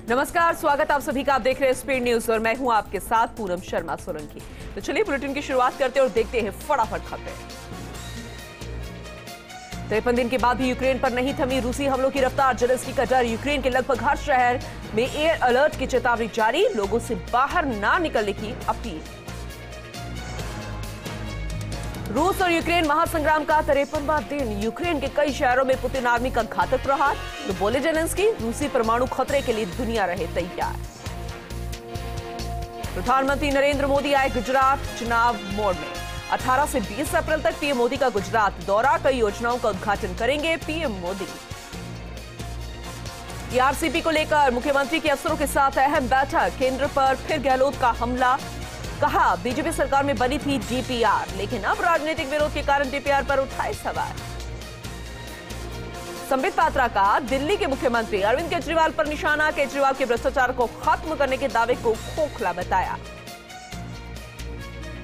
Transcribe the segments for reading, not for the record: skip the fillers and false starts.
नमस्कार, स्वागत आप सभी का। आप देख रहे हैं स्पीड न्यूज और मैं हूं आपके साथ पूनम शर्मा सोलंकी। तो चलिए बुलेटिन की शुरुआत करते हैं और देखते हैं फटाफट खबरें। 53 दिन के बाद भी यूक्रेन पर नहीं थमी रूसी हमलों की रफ्तार। जेलेंस्की का डर, यूक्रेन के लगभग हर शहर में एयर अलर्ट की चेतावनी जारी। लोगों से बाहर ना निकलने की अपील। रूस और यूक्रेन महासंग्राम का 53वां दिन। यूक्रेन के कई शहरों में पुतिन आर्मी का घातक प्रहार। तो बोले जेलेंस्की, रूसी परमाणु खतरे के लिए दुनिया रहे तैयार। प्रधानमंत्री नरेंद्र मोदी आए गुजरात चुनाव मोड में। 18 से 20 अप्रैल तक पीएम मोदी का गुजरात दौरा। कई योजनाओं का उद्घाटन करेंगे पीएम मोदी। टीआरसीपी को लेकर मुख्यमंत्री के अफसरों के साथ अहम बैठक। केंद्र पर फिर गहलोत का हमला। कहा, बीजेपी सरकार में बनी थी डीपीआर, लेकिन अब राजनीतिक विरोध के कारण डीपीआर पर उठाए सवाल। संबित पात्रा का दिल्ली के मुख्यमंत्री अरविंद केजरीवाल पर निशाना। केजरीवाल के भ्रष्टाचार को खत्म करने के दावे को खोखला बताया।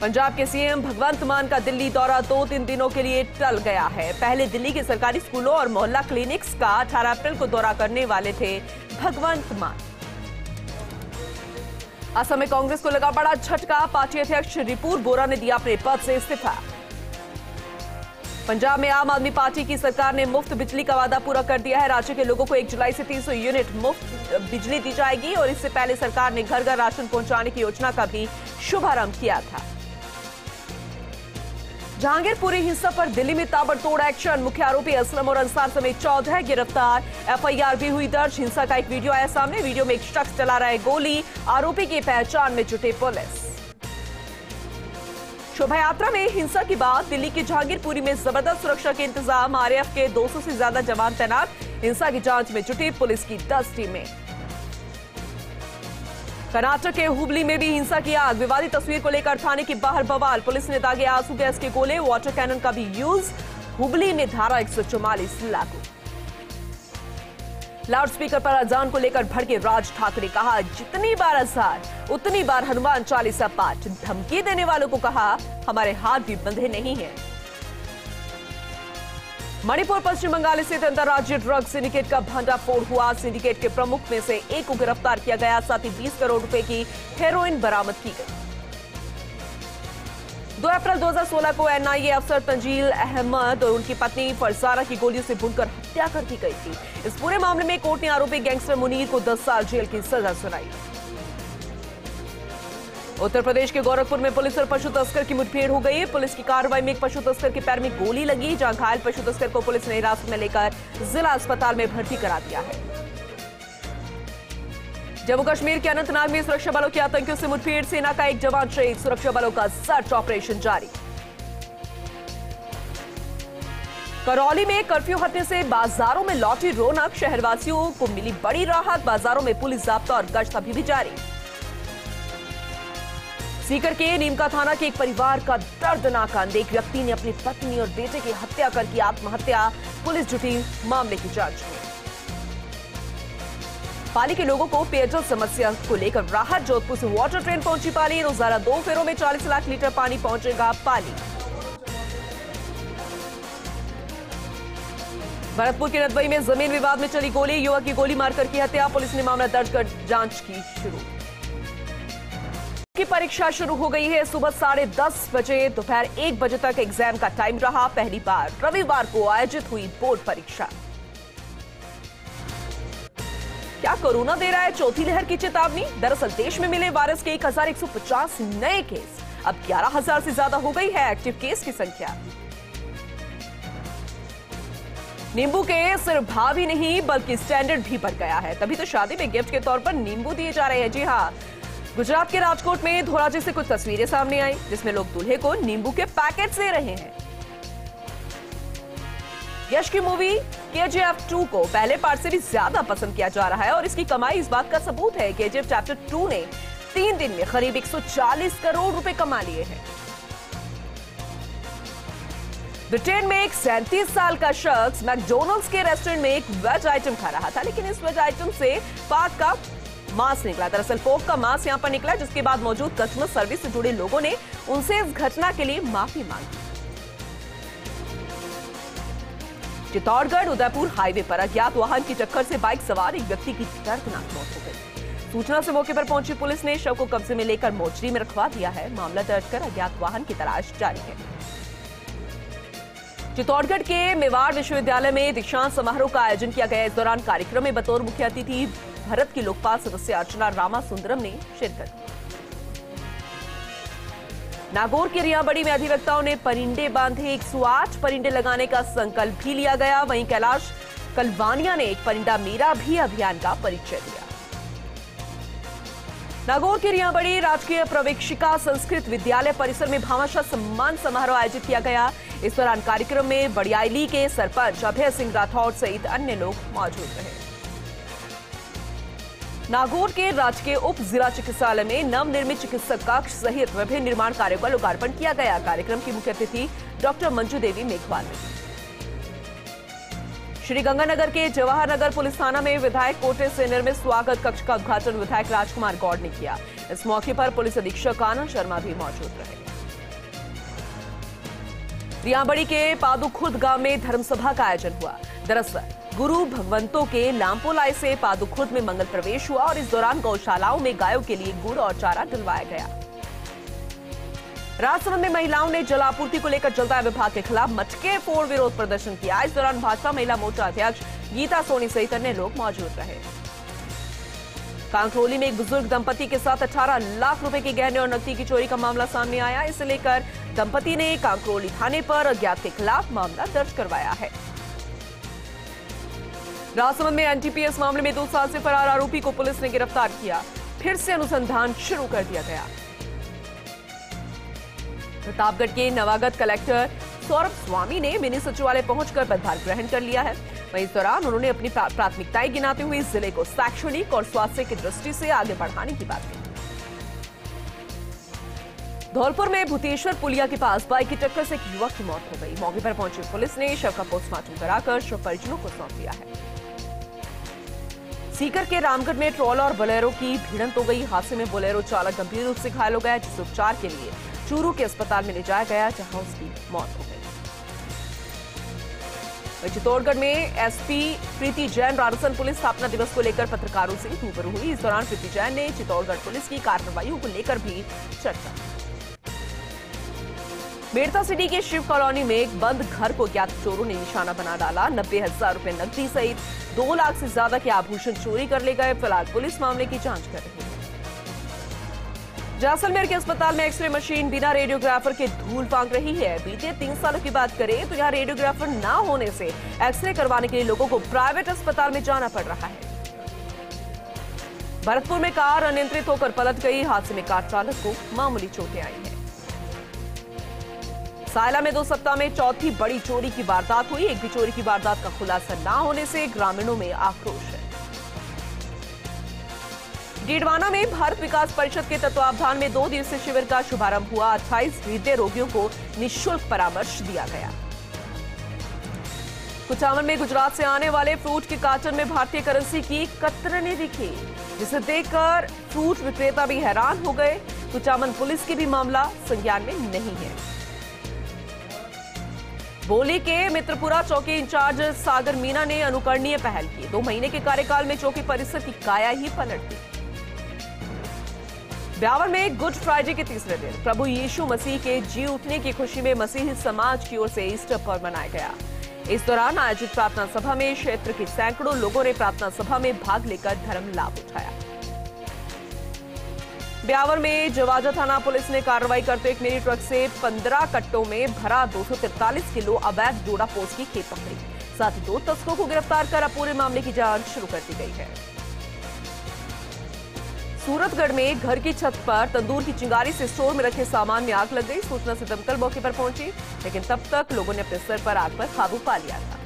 पंजाब के सीएम भगवंत मान का दिल्ली दौरा 2-3 दिनों के लिए टल गया है। पहले दिल्ली के सरकारी स्कूलों और मोहल्ला क्लिनिक्स का 18 अप्रैल को दौरा करने वाले थे भगवंत मान। असम में कांग्रेस को लगा बड़ा झटका। पार्टी अध्यक्ष रिपुन बोरा ने दिया अपने पद से इस्तीफा। पंजाब में आम आदमी पार्टी की सरकार ने मुफ्त बिजली का वादा पूरा कर दिया है। राज्य के लोगों को 1 जुलाई से 300 यूनिट मुफ्त बिजली दी जाएगी और इससे पहले सरकार ने घर घर राशन पहुंचाने की योजना का भी शुभारंभ किया था। जहांगीरपुरी हिंसा पर दिल्ली में ताबड़तोड़ एक्शन। मुख्य आरोपी असलम और अंसार समेत 14 गिरफ्तार। एफआईआर भी हुई दर्ज। हिंसा का एक वीडियो आया सामने। वीडियो में एक शख्स चला रहा है गोली। आरोपी की पहचान में जुटे पुलिस। शोभा यात्रा में हिंसा के बाद दिल्ली के जहांगीरपुरी में जबरदस्त सुरक्षा के इंतजाम। आरएएफ के 200 से ज्यादा जवान तैनात। हिंसा की जांच में जुटी पुलिस की 10 टीमें। कर्नाटक के हुबली में भी हिंसा की आग। विवादित तस्वीर को लेकर थाने के बाहर बवाल। पुलिस ने दागे आंसू गैस के गोले। वाटर कैनन का भी यूज। हुबली में धारा 144 लागू। लाउडस्पीकर पर अजान को लेकर भड़के राज ठाकरे। कहा, जितनी बार अजान उतनी बार हनुमान चालीसा पाठ। धमकी देने वालों को कहा, हमारे हाथ भी बंधे नहीं हैं। मणिपुर पश्चिम बंगाल स्थित अंतर्राज्यीय ड्रग सिंडिकेट का भंडाफोड़ हुआ। सिंडिकेट के प्रमुख में से एक को गिरफ्तार किया गया। साथ ही 20 करोड़ रुपए की हेरोइन बरामद की गई। 2 अप्रैल 2016 को एनआईए अफसर तंजील अहमद और उनकी पत्नी फरजाना की गोलियों से भूनकर हत्या कर दी गई थी। इस पूरे मामले में कोर्ट ने आरोपी गैंगस्टर मुनीर को 10 साल जेल की सजा सुनाई। उत्तर प्रदेश के गोरखपुर में पुलिस और पशु तस्कर की मुठभेड़ हो गई। पुलिस की कार्रवाई में एक पशु तस्कर के पैर में गोली लगी। जहां घायल पशु तस्कर को पुलिस ने हिरासत में लेकर जिला अस्पताल में भर्ती करा दिया है। जम्मू कश्मीर के अनंतनाग में सुरक्षा बलों की आतंकियों से मुठभेड़। सेना का एक जवान शहीद। सुरक्षा बलों का सर्च ऑपरेशन जारी। करौली में कर्फ्यू हटने से बाजारों में लौटी रौनक। शहरवासियों को मिली बड़ी राहत। बाजारों में पुलिस जाब्ता और गश्त अभी भी जारी। सीकर के नीमका थाना के एक परिवार का दर्दनाक कांड। एक व्यक्ति ने अपनी पत्नी और बेटे की हत्या कर की आत्महत्या। पुलिस जुटी मामले की जांच में। पाली के लोगों को पेयजल समस्या को लेकर राहत। जोधपुर से वाटर ट्रेन पहुंची पाली। रोजाना 2 फेरों में 40 लाख लीटर पानी पहुंचेगा पाली। भरतपुर के नदबई में जमीन विवाद में चली गोली। युवक की गोली मारकर की हत्या। पुलिस ने मामला दर्ज कर जांच की शुरू। की परीक्षा शुरू हो गई है। सुबह 10:30 बजे दोपहर 1 बजे तक एग्जाम का टाइम रहा। पहली बार रविवार को आयोजित हुई बोर्ड परीक्षा। क्या कोरोना दे रहा है चौथी लहर की चेतावनी? दरअसल देश में मिले वायरस के 1150 नए केस। अब 11,000 से ज्यादा हो गई है एक्टिव केस की संख्या। नींबू के सिर्फ भाव ही नहीं बल्कि स्टैंडर्ड भी बढ़ गया है। तभी तो शादी में गिफ्ट के तौर पर नींबू दिए जा रहे हैं। जी हाँ, गुजरात के राजकोट में धोराजी से कुछ तस्वीरें सामने आई जिसमें लोग दूल्हे को नींबू के पैकेट दे रहे हैं। यश की मूवी केजीएफ 2 को पहले पार्ट से भी ज्यादा पसंद किया जा रहा है और इसकी कमाई इस बात का सबूत है। केजीएफ चैप्टर 2 ने 3 दिन में करीब 140 करोड़ रुपए कमा लिए हैं। ब्रिटेन में एक 37 साल का शख्स मैकडॉनल्ड्स के रेस्टोरेंट में एक वेज आइटम खा रहा था, लेकिन इस वेज आइटम से पार्क का मांस निकला। दरअसल पोर्क का मांस यहां पर निकला, जिसके बाद मौजूद कस्टमर सर्विस से जुड़े लोगों ने उनसे इस घटना के लिए माफी मांगी। चित्तौड़गढ़ उदयपुर हाईवे पर अज्ञात वाहन की टक्कर से बाइक सवार एक व्यक्ति की दर्दनाक मौत हो गई। सूचना से मौके पर पहुंची पुलिस ने शव को कब्जे में लेकर मोर्चरी में रखवा दिया है। मामला दर्ज कर अज्ञात वाहन की तलाश जारी है। चित्तौड़गढ़ के मेवाड़ विश्वविद्यालय में दीक्षांत समारोह का आयोजन किया गया। इस दौरान कार्यक्रम में बतौर मुख्य अतिथि भारत की लोकपाल सदस्य अर्चना रामासुंदरम ने शिरकत की। नागौर के रियाबड़ी में अधिवक्ताओं ने परिंदे बांधे। 108 परिंदे लगाने का संकल्प भी लिया गया। वहीं कैलाश कलवानिया ने एक परिंदा मेरा भी अभियान का परिचय दिया। नागौर के रियाबड़ी राजकीय प्रवेशिका संस्कृत विद्यालय परिसर में भामाशाह सम्मान समारोह आयोजित किया गया। इस दौरान कार्यक्रम में बड़ियाली के सरपंच अभय सिंह राठौड़ सहित अन्य लोग मौजूद रहे। नागौर के राजकीय उप जिला चिकित्सालय में नवनिर्मित चिकित्सक कक्ष सहित विभिन्न निर्माण कार्यों का लोकार्पण किया गया। कार्यक्रम की मुख्य अतिथि डॉक्टर मंजू देवी मेघवाल रही। श्रीगंगानगर के जवाहर नगर पुलिस थाना में विधायक कोटे से निर्मित स्वागत कक्ष का उद्घाटन विधायक राजकुमार गौड़ ने किया। इस मौके पर पुलिस अधीक्षक आनंद शर्मा भी मौजूद रहे। रियाबड़ी के पादुखुर्द गांव में धर्मसभा का आयोजन हुआ। दरअसल गुरु भगवंतों के लामपोलाई से पादुखुर्द में मंगल प्रवेश हुआ और इस दौरान गौशालाओं में गायों के लिए गुड़ और चारा डलवाया गया। राजसमंद में महिलाओं ने जल आपूर्ति को लेकर जलदाय विभाग के खिलाफ मटके फोड़ विरोध प्रदर्शन किया। इस दौरान भाजपा महिला मोर्चा अध्यक्ष गीता सोनी सहित अन्य लोग मौजूद रहे। कांकरोली में एक बुजुर्ग दंपति के साथ 18 लाख रुपए के गहने और नकदी की चोरी का मामला सामने आया। इसे लेकर दंपति ने कांकरोली थाने पर अज्ञात के खिलाफ मामला दर्ज करवाया है। राजसमंद में एनडीपीएस मामले में 2 साल से फरार आरोपी को पुलिस ने गिरफ्तार किया। फिर से अनुसंधान शुरू कर दिया गया। प्रतापगढ़ के नवागत कलेक्टर सौरभ स्वामी ने मिनी सचिवालय पहुंचकर पदभार ग्रहण कर लिया है। वहीं इस दौरान उन्होंने अपनी प्राथमिकताएं गिनाते हुए जिले को शैक्षणिक और स्वास्थ्य की दृष्टि से आगे बढ़ाने की बात कही। धौलपुर में भूतेश्वर पुलिया के पास बाइक की टक्कर से एक युवक की मौत हो गई। मौके पर पहुंची पुलिस ने शव का पोस्टमार्टम कराकर शव परिजनों को सौंप दिया है। सीकर के रामगढ़ में ट्रॉला और बोलेरो की भिड़ंत हो गई। हादसे में बोलेरो चालक गंभीर रूप से घायल हो गया, जिसे उपचार के लिए चूरू के अस्पताल में ले जाया गया, जहां उसकी मौत हो गई। चित्तौड़गढ़ में एसपी प्रीति जैन राजस्थान पुलिस स्थापना दिवस को लेकर पत्रकारों से रूबरू हुई। इस दौरान प्रीति जैन ने चित्तौड़गढ़ पुलिस की कार्रवाइयों को लेकर भी चर्चा की। मेड़ता सिटी के शिव कॉलोनी में एक बंद घर को ज्ञात चोरों ने निशाना बना डाला। 90,000 रुपए नकदी सहित 2 लाख से ज्यादा के आभूषण चोरी कर ले गए। फिलहाल पुलिस मामले की जांच कर रही है। जैसलमेर के अस्पताल में एक्सरे मशीन बिना रेडियोग्राफर के धूल फांक रही है। बीते 3 सालों की बात करें तो यहां रेडियोग्राफर न होने से एक्सरे करवाने के लिए लोगों को प्राइवेट अस्पताल में जाना पड़ रहा है। भरतपुर में कार अनियंत्रित होकर पलट गई। हादसे में कार चालक को मामूली चोटें आई हैं। सायला में 2 सप्ताह में चौथी बड़ी चोरी की वारदात हुई। एक भी चोरी की वारदात का खुलासा न होने से ग्रामीणों में आक्रोश है। डीडवाना में भारत विकास परिषद के तत्वावधान में 2 दिवसीय शिविर का शुभारंभ हुआ। 28 हृदय रोगियों को निःशुल्क परामर्श दिया गया। कुचामन में गुजरात से आने वाले फ्रूट के कार्टन में भारतीय करेंसी की कतरने दिखी, जिसे देखकर फ्रूट विक्रेता भी हैरान हो गए। कुचामन पुलिस की भी मामला संज्ञान में नहीं है। बोली के मित्रपुरा चौकी इंचार्ज सागर मीना ने अनुकरणीय पहल की। 2 महीने के कार्यकाल में चौकी परिसर की काया ही पलट दी। ब्यावर में गुड फ्राइडे के तीसरे दिन प्रभु यीशु मसीह के जी उठने की खुशी में मसीही समाज की ओर से ईस्टर पर्व मनाया गया। इस दौरान आयोजित प्रार्थना सभा में क्षेत्र के सैकड़ों लोगों ने प्रार्थना सभा में भाग लेकर धर्म लाभ उठाया। ब्यावर में जवाजा थाना पुलिस ने कार्रवाई करते एक मिनी ट्रक से 15 कट्टों में भरा 243 किलो अवैध डोडा पोस्त की खेप पकड़ी। साथ ही 2 तस्करों को गिरफ्तार कर पूरे मामले की जांच शुरू कर दी गई है। सूरतगढ़ में घर की छत पर तंदूर की चिंगारी से स्टोर में रखे सामान में आग लग गई। सूचना से दमकल मौके पर पहुंची, लेकिन तब तक लोगों ने अपने सर पर आग पर काबू पा लिया था।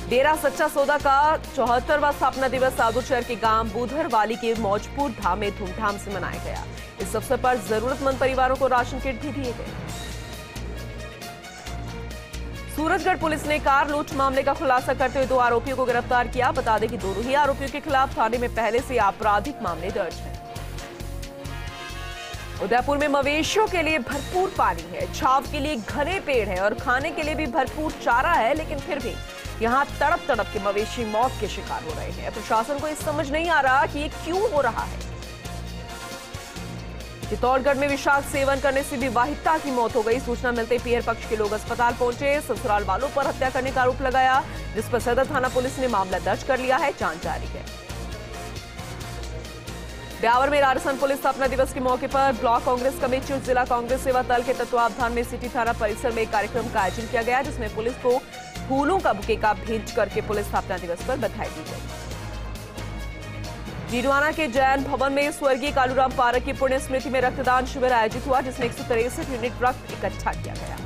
डेरा सच्चा सौदा का 74वां स्थापना दिवस सादुलशहर के गांव बूधरवाली के मौजपुर धाम में धूमधाम से मनाया गया। इस अवसर पर जरूरतमंद परिवारों को राशन किट भी दिए गए। सूरजगढ़ पुलिस ने कार लूट मामले का खुलासा करते हुए 2 आरोपियों को गिरफ्तार किया। बता दें कि दोनों ही आरोपियों के खिलाफ थाने में पहले से आपराधिक मामले दर्ज हैं। उदयपुर में मवेशियों के लिए भरपूर पानी है, छाव के लिए घने पेड़ है और खाने के लिए भी भरपूर चारा है, लेकिन फिर भी यहां तड़प तड़प के मवेशी मौत के शिकार हो रहे हैं। प्रशासन को ये समझ नहीं आ रहा कि ये क्यों हो रहा है। चित्तौड़गढ़ में विषाक्त सेवन करने से विवाहिता की मौत हो गई। सूचना मिलते पीहर पक्ष के लोग अस्पताल पहुंचे। ससुराल वालों पर हत्या करने का आरोप लगाया, जिस पर सदर थाना पुलिस ने मामला दर्ज कर लिया है। जांच जारी है। ब्यावर में राजस्थान पुलिस स्थापना दिवस के मौके पर ब्लॉक कांग्रेस कमेटी और जिला कांग्रेस सेवा दल के तत्वावधान में सिटी थाना परिसर में एक कार्यक्रम का आयोजन किया गया, जिसमें पुलिस को फूलों का बुके का भेंट करके पुलिस स्थापना दिवस पर बधाई दी गई। डीडवाना के जैन भवन में स्वर्गीय कालूराम पारक की पुण्य स्मृति में रक्तदान शिविर आयोजित हुआ, जिसमें 163 यूनिट रक्त इकट्ठा किया गया।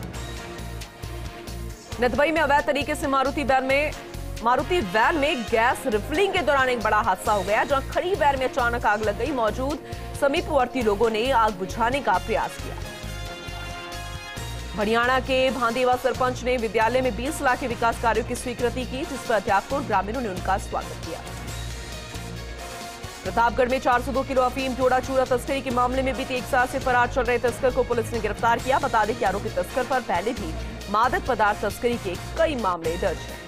नदबई में अवैध तरीके से मारुति वैन में गैस रिफिलिंग के दौरान एक बड़ा हादसा हो गया, जहां खड़ी वैन में अचानक आग लग गई। मौजूद समीपवर्ती लोगों ने आग बुझाने का प्रयास किया। हरियाणा के भांदेवा सरपंच ने विद्यालय में 20 लाख के विकास कार्यों की स्वीकृति की, जिस पर अध्यापकों और ग्रामीणों ने उनका स्वागत किया। प्रतापगढ़ में 402 किलो अफीम जोड़ा चूरा तस्करी के मामले में बीते 1 साल से फरार चल रहे तस्कर को पुलिस ने गिरफ्तार किया। बता दें कि आरोपी तस्कर पर पहले भी मादक पदार्थ तस्करी के कई मामले दर्ज हैं।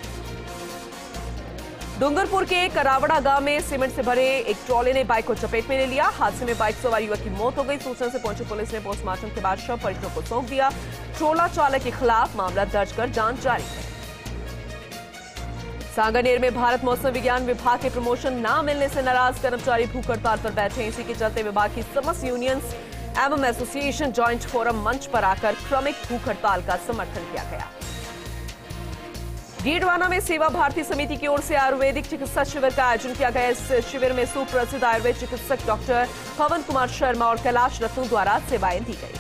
डूंगरपुर के करावड़ा गांव में सीमेंट से भरे एक ट्रॉले ने बाइक को चपेट में ले लिया। हादसे में बाइक सवार युवक की मौत हो गई। सूचना से पहुंची पुलिस ने पोस्टमार्टम के बाद शव परिजनों को सौंप दिया। ट्रोला चालक के खिलाफ मामला दर्ज कर जांच जारी है। सांगानेर में भारत मौसम विज्ञान विभाग के प्रमोशन न मिलने से नाराज कर्मचारी भूख हड़ताल पर बैठे। इसी के चलते विभाग की समस्त यूनियंस एवं एसोसिएशन ज्वाइंट फोरम मंच पर आकर क्रमिक भूख हड़ताल का समर्थन किया गया। डीडवाना में सेवा भारती समिति की ओर से आयुर्वेदिक चिकित्सा शिविर का आयोजन किया गया। इस शिविर में सुप्रसिद्ध आयुर्वेद चिकित्सक डॉक्टर पवन कुमार शर्मा और कैलाश रत्नू द्वारा सेवाएं दी गई।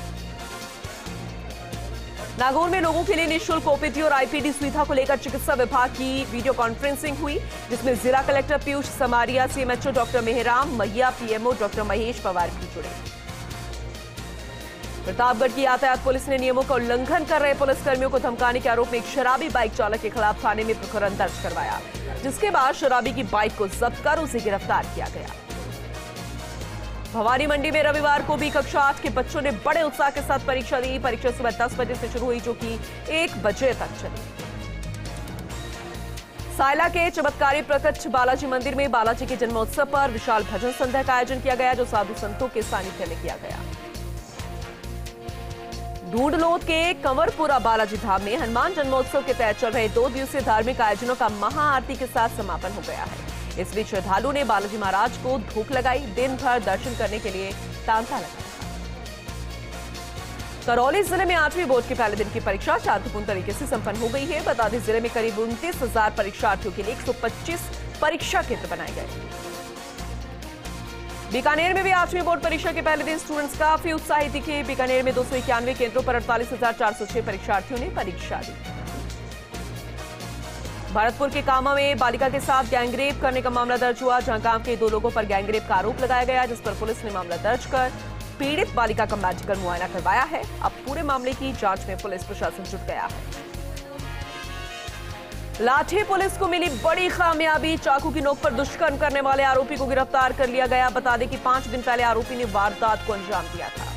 नागौर में लोगों के लिए निःशुल्क ओपीडी और आईपीडी सुविधा को लेकर चिकित्सा विभाग की वीडियो कॉन्फ्रेंसिंग हुई, जिसमें जिला collector Piyush Samaria, CMHO doctor Mehram Maiya, PMO doctor Mahesh Pawar भी जुड़े। प्रतापगढ़ की यातायात पुलिस ने नियमों का उल्लंघन कर रहे पुलिसकर्मियों को धमकाने के आरोप में एक शराबी बाइक चालक के खिलाफ थाने में प्रकरण दर्ज करवाया, जिसके बाद शराबी की बाइक को जब्त कर उसे गिरफ्तार किया गया। भवानी मंडी में रविवार को भी कक्षा 8 के बच्चों ने बड़े उत्साह के साथ परीक्षा दी। परीक्षा सुबह 10 बजे से शुरू हुई, जो कि 1 बजे तक चली। सायला के चमत्कारी प्रकट बालाजी मंदिर में बालाजी के जन्मोत्सव पर विशाल भजन संध्या का आयोजन किया गया, जो साधु संतों के सानिध्य में किया गया। ढूंढलोद के कंवरपुरा बालाजी धाम में हनुमान जन्मोत्सव के तहत चल रहे 2 दिवसीय धार्मिक आयोजनों का महाआरती के साथ समापन हो गया है। इस बीच श्रद्धालुओं ने बालाजी महाराज को धूप लगाई। दिन भर दर्शन करने के लिए तांता लगाया। करौली जिले में 8वीं बोर्ड के पहले दिन की परीक्षा शांतिपूर्ण तरीके से संपन्न हो गई है। बता दें, जिले में करीब 29,000 परीक्षार्थियों के लिए 125 परीक्षा केंद्र बनाए गए। बीकानेर में भी 8वीं बोर्ड परीक्षा के पहले दिन स्टूडेंट्स काफी उत्साहित दिखे। बीकानेर में 291 केंद्रों पर 48,406 परीक्षार्थियों ने परीक्षा दी। भरतपुर के कामा में बालिका के साथ गैंगरेप करने का मामला दर्ज हुआ, जहां गांव के 2 लोगों पर गैंगरेप का आरोप लगाया गया, जिस पर पुलिस ने मामला दर्ज कर पीड़ित बालिका का मेडिकल मुआयना करवाया है। अब पूरे मामले की जांच में पुलिस प्रशासन जुट गया है। लाठी पुलिस को मिली बड़ी कामयाबी। चाकू की नोक पर दुष्कर्म करने वाले आरोपी को गिरफ्तार कर लिया गया। बता दें कि 5 दिन पहले आरोपी ने वारदात को अंजाम दिया था।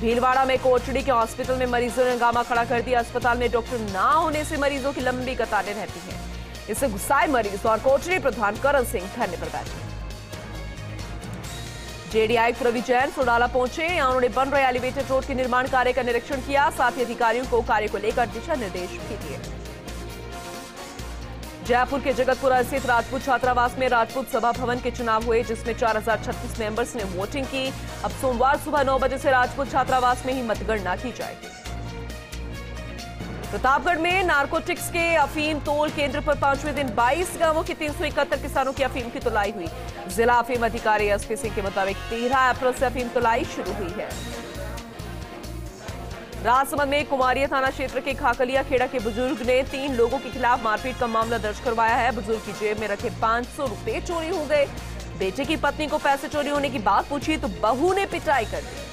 भीलवाड़ा में कोटड़ी के हॉस्पिटल में मरीजों ने हंगामा खड़ा कर दिया। अस्पताल में डॉक्टर ना होने से मरीजों की लंबी कतारें रहती हैं। इससे गुस्साए मरीज और कोटड़ी प्रधान करण सिंह धरने पर बैठे। जेडी आयुक्त रवि जैन सोडाला पहुंचे। यहां उन्होंने बन रहे एलिवेटेड रोड के निर्माण कार्य का निरीक्षण किया। साथ ही अधिकारियों को कार्य को लेकर दिशा निर्देश भी दिए। जयपुर के जगतपुरा स्थित राजपूत छात्रावास में राजपूत सभा भवन के चुनाव हुए, जिसमें 4036 मेंबर्स ने वोटिंग की। अब सोमवार सुबह 9 बजे से राजपूत छात्रावास में ही मतगणना की जाएगी। प्रतापगढ़ में नारकोटिक्स के अफीम तोल केंद्र पर 5वें दिन 22 गांवों के 371 किसानों की अफीम की तुलाई हुई। जिला अफीम अधिकारी एसपी सिंह के मुताबिक 13 अप्रैल से अफीम तुलाई शुरू हुई है। राजसमंद में कुमारिया थाना क्षेत्र के खाकलिया खेड़ा के बुजुर्ग ने 3 लोगों के खिलाफ मारपीट का मामला दर्ज करवाया है। बुजुर्ग की जेब में रखे 500 रुपए चोरी हो गए। बेटे की पत्नी को पैसे चोरी होने की बात पूछी तो बहू ने पिटाई कर दी।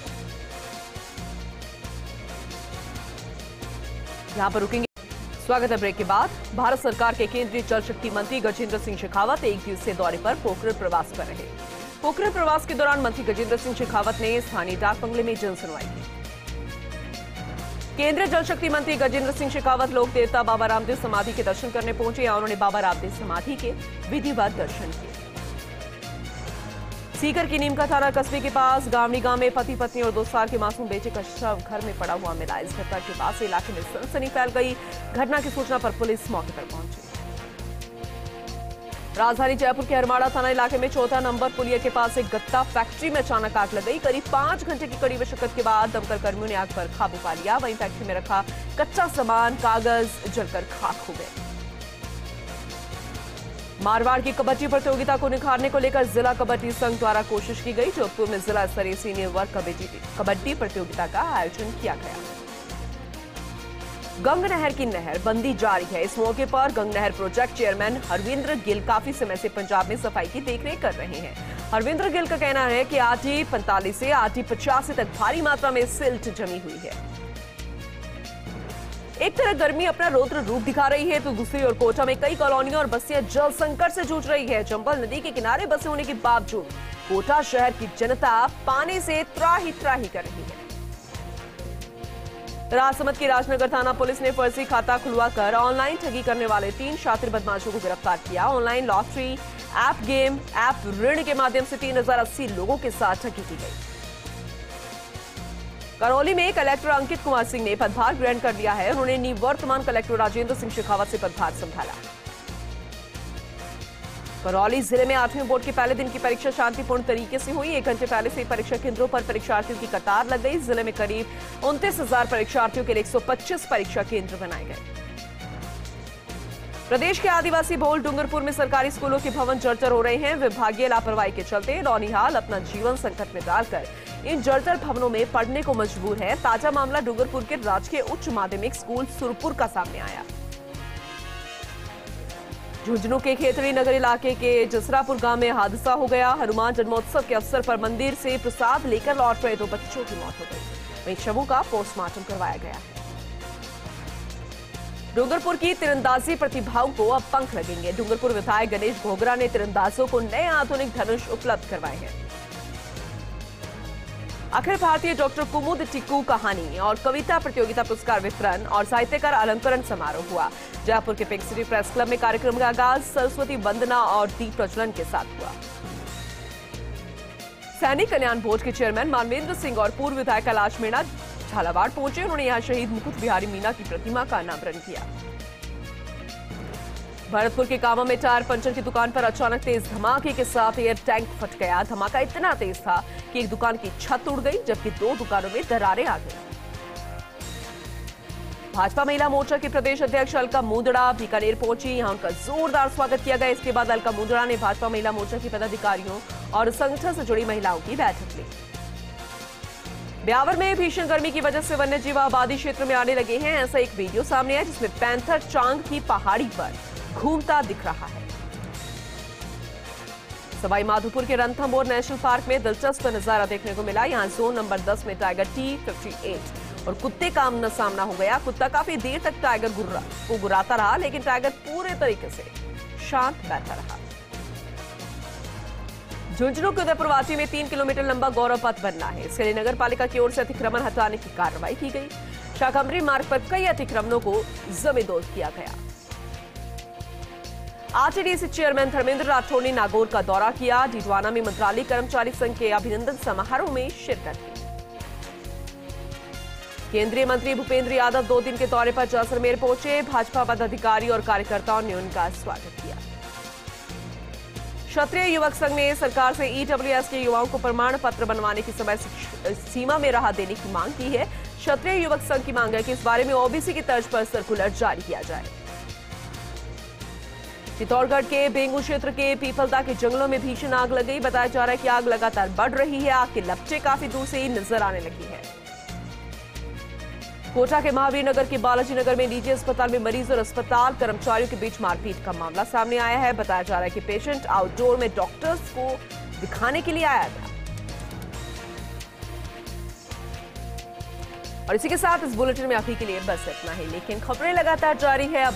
यहां पर रुकेंगे, स्वागत है ब्रेक के बाद। भारत सरकार के केंद्रीय जल शक्ति मंत्री गजेंद्र सिंह शेखावत 1 दिवसीय दौरे पर पोखरण प्रवास पर रहे। पोखरण प्रवास के दौरान मंत्री गजेंद्र सिंह शेखावत ने स्थानीय डाक बंगले में जनसुनवाई की। केंद्रीय जल शक्ति मंत्री गजेंद्र सिंह शेखावत लोक देवता बाबा रामदेव समाधि के दर्शन करने पहुंचे। यहाँ उन्होंने बाबा रामदेव समाधि के विधिवत दर्शन किए। सीकर की नीमका थाना कस्बे के पास गावनी गांव में पति पत्नी और 2 साल के मासूम बेटे का शव घर में पड़ा हुआ मिला। इस घटना के बाद से इलाके में सनसनी फैल गई। घटना की सूचना पर पुलिस मौके पर पहुंची। राजधानी जयपुर के हरमाड़ा थाना इलाके में 4 नंबर पुलिया के पास एक गत्ता फैक्ट्री में अचानक आग लग गई। करीब 5 घंटे की कड़ी मशक्कत के बाद दमकल कर्मियों ने आग पर काबू पा लिया। वहीं फैक्ट्री में रखा कच्चा सामान, कागज जलकर खाक हो गए। मारवाड़ की कबड्डी प्रतियोगिता को निखारने को लेकर जिला कबड्डी संघ द्वारा कोशिश की गई। जोधपुर में जिला स्तरीय सीनियर वर्ग कबड्डी प्रतियोगिता का आयोजन किया गया। गंग नहर की नहर बंदी जारी है। इस मौके पर गंग नहर प्रोजेक्ट चेयरमैन हरविंद्र गिल काफी समय से पंजाब में सफाई की देखरेख कर रहे हैं। हरविंद्र गिल का कहना है कि आटी 45 से आटी 85 तक भारी मात्रा में सिल्ट जमी हुई है। एक तरफ गर्मी अपना रौद्र रूप दिखा रही है तो दूसरी ओर कोटा में कई कॉलोनियां और बस्तियां जल संकट से जूझ रही है। चंबल नदी के किनारे बसे होने के बावजूद कोटा शहर की जनता पानी से त्राही त्राही कर रही है। राजसमंद की राजनगर थाना पुलिस ने फर्जी खाता खुलवाकर ऑनलाइन ठगी करने वाले 3 शातिर बदमाशों को गिरफ्तार किया। Online lottery, app game, app ऋण के माध्यम से 3080 लोगों के साथ ठगी की गई। करौली में कलेक्टर अंकित कुमार सिंह ने पदभार ग्रहण कर लिया है। उन्होंने निवर्तमान कलेक्टर राजेंद्र सिंह शेखावत से पदभार संभाला। करौली जिले में 8वीं बोर्ड के पहले दिन की परीक्षा शांतिपूर्ण तरीके से हुई। 1 घंटे पहले से परीक्षा केंद्रों पर परीक्षार्थियों की कतार लग गई। जिले में करीब 29,000 परीक्षार्थियों के लिए 125 परीक्षा केंद्र बनाए गए। प्रदेश के आदिवासी बहुल डूंगरपुर में सरकारी स्कूलों के भवन जर्जर हो रहे हैं। विभागीय लापरवाही के चलते नौनिहाल अपना जीवन संकट में डालकर इन जर्जर भवनों में पढ़ने को मजबूर है। ताजा मामला डूंगरपुर के राजकीय उच्च माध्यमिक स्कूल सुरपुर का सामने आया। झुंझुनू के खेतड़ी नगर इलाके के जसरापुर गांव में हादसा हो गया। हनुमान जन्मोत्सव के अवसर पर मंदिर से प्रसाद लेकर लौट रहे 2 बच्चों की मौत हो गई। वहीं शवों का पोस्टमार्टम करवाया गया है। डूंगरपुर की तीरंदाजी प्रतिभाओं को अब पंख लगेंगे। डूंगरपुर विधायक गणेश घोगरा ने तीरंदाजों को नए आधुनिक धनुष उपलब्ध करवाए हैं। अखिल भारतीय डॉक्टर कुमुद टिक्कू कहानी और कविता प्रतियोगिता पुरस्कार वितरण और साहित्यकार अलंकरण समारोह हुआ। जयपुर के पिंक सिटी प्रेस क्लब में कार्यक्रम का आगाज सरस्वती वंदना और दीप प्रज्वलन के साथ हुआ। सैनिक कल्याण बोर्ड के चेयरमैन मानवेंद्र सिंह और पूर्व विधायक कैलाश मीणा झालावाड़ पहुंचे। उन्होंने यहां शहीद मुकुट बिहारी मीना की प्रतिमा का अनावरण किया। भरतपुर के कामा में टायर पंचर की दुकान पर अचानक तेज धमाके के साथ एयर टैंक फट गया। धमाका इतना तेज था कि एक दुकान की छत उड़ गई, जबकि 2 दुकानों में दरारें आ गई। भाजपा महिला मोर्चा के प्रदेश अध्यक्ष अलका मुंदड़ा बीकानेर पहुंची। यहां उनका जोरदार स्वागत किया गया। इसके बाद अलका मुंदड़ा ने भाजपा महिला मोर्चा के पदाधिकारियों और संगठन से जुड़ी महिलाओं की बैठक ली। ब्यावर में भीषण गर्मी की वजह से वन्यजीव आबादी क्षेत्र में आने लगे हैं। ऐसा एक वीडियो सामने आया जिसमें पैंथर चांग की पहाड़ी पर घूमता दिख रहा है। सवाई माधोपुर के रणथंभौर नेशनल पार्क में दिलचस्प नजारा देखने को मिला। यहां जोन नंबर 10 में टाइगर T58 और कुत्ते का आमना सामना हो गया। कुत्ता काफी देर तक टाइगर को गुर्राता रहा, लेकिन टाइगर पूरे तरीके से शांत बैठा रहा। झुंझुनू के उदयपुरवाटी में 3 किलोमीटर लंबा गौरव पथ बनना है। इसके लिए नगर पालिका की ओर से अतिक्रमण हटाने की कार्रवाई की गई। शाकंभरी मार्ग पर कई अतिक्रमणों को जमींदोज किया गया। आरटीडीसी चेयरमैन धर्मेंद्र राठौड़ ने नागौर का दौरा किया। डीडवाना में मंत्रालय कर्मचारी संघ के अभिनंदन समारोह में शिरकत की। केंद्रीय मंत्री भूपेंद्र यादव 2 दिन के दौरे पर जैसलमेर पहुंचे। भाजपा पदाधिकारी और कार्यकर्ताओं ने उनका स्वागत किया। क्षत्रिय युवक संघ ने सरकार से ईडब्ल्यूएस के युवाओं को प्रमाण पत्र बनवाने की समय सीमा में राहत देने की मांग की है। क्षत्रिय युवक संघ की मांग है कि इस बारे में ओबीसी की तर्ज पर सर्कुलर जारी किया जाए। चित्तौड़गढ़ के बेंगू क्षेत्र के पीपलदा के जंगलों में भीषण आग लग गई। बताया जा रहा है कि आग लगातार बढ़ रही है। आग के लपटें काफी दूर से ही नजर आने लगी है। कोटा के महावीर नगर के बालाजी नगर में निजी अस्पताल में मरीज और अस्पताल कर्मचारियों के बीच मारपीट का मामला सामने आया है। बताया जा रहा है कि पेशेंट आउटडोर में डॉक्टर्स को दिखाने के लिए आया था। और इसी के साथ इस बुलेटिन में अभी के लिए बस इतना ही, लेकिन खबरें लगातार जारी है। अब